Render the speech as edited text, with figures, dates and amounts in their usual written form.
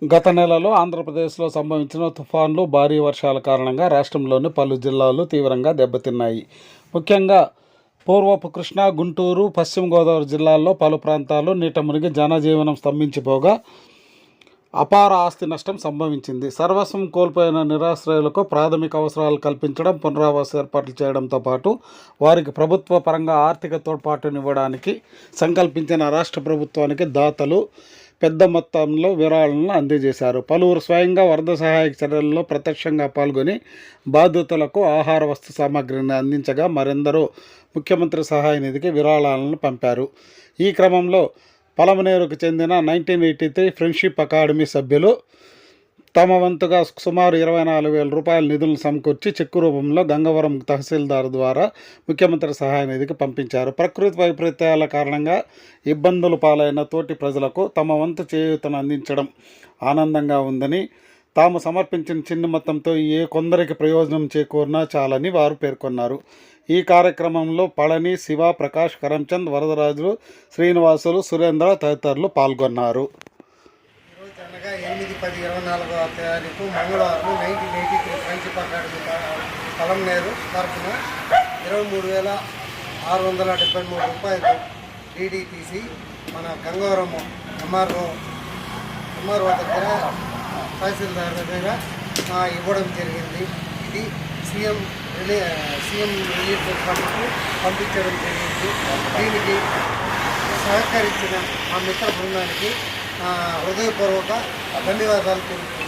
గత నెలలో ఆంధ్రప్రదేశ్లో సంభవించిన తుఫాన్లు, భారీ వర్షాల కారణంగా రాష్ట్రంలోని పలు జిల్లాలు తీవ్రంగా దెబ్బతిన్నాయి. ముఖ్యంగా పూర్వపు కృష్ణా, గుంటూరు, పశ్చిమ గోదావరి జిల్లాల్లో పలు ప్రాంతాలు నీట మునిగి జనజీవనం స్తంభించిపోగా అపార ఆస్తి నష్టం సంభవించింది. సర్వస్వం కోల్పోయిన నిరాశ్రయులకు ప్రాథమిక అవసరాలు కల్పించడం, పునరావాస ఏర్పాట్లు చేయడంతో పాటు వారికి ప్రభుత్వ పరంగా ఆర్థిక తోడ్పాటునివ్వడానికి సంకల్పించిన రాష్ట్ర ప్రభుత్వానికి దాతలు పెద్ద మొత్తంలో విరాళాలను అందజేశారు. పలువురు స్వయంగా వరద సహాయక చర్యల్లో ప్రత్యక్షంగా పాల్గొని బాధితులకు ఆహార వస్తు సామాగ్రిని అందించగా మరెందరో ముఖ్యమంత్రి సహాయ నిధికి విరాళాలను పంపారు. ఈ క్రమంలో పలమనేరుకు చెందిన 1983 ఫ్రెండ్షిప్ అకాడమీ సభ్యులు తమ వంతుగా సుమారు 24,000 రూపాయల నిధులను సమకూర్చి చెక్కు రూపంలో గంగవరం తహసీల్దార్ ద్వారా ముఖ్యమంత్రి సహాయ నిధికి పంపించారు. ప్రకృతి వైపరీత్యాల కారణంగా ఇబ్బందులు పాలైన తోటి ప్రజలకు తమ వంతు చేయూతను అందించడం ఆనందంగా ఉందని, తాము సమర్పించిన చిన్న మొత్తంతో కొందరికి ప్రయోజనం చేకూరినా చాలని వారు పేర్కొన్నారు. ఈ కార్యక్రమంలో పళని, శివ, ప్రకాష్, కరంచంద్, వరదరాజులు, శ్రీనివాసులు, సురేంద్ర తదితరులు పాల్గొన్నారు. అనగా 8/10/24 మంగళవారం 1983 ఫ్రెండ్షిప్ అకాడమీ పలమనేరు తరఫున 23,673 రూపాయలు డీడీ తీసి మన గంగవరం ఎంఆర్ఓ దగ్గర తహసీల్దార్ దగ్గర ఇవ్వడం జరిగింది. ఇది సీఎం రిలీఫ్ ఫండ్కు పంపించడం జరిగింది. దీనికి సహకరించిన మా మిత్ర బృందానికి హృదయపూర్వక ధన్యవాదాలు తెలుపుతున్నాను.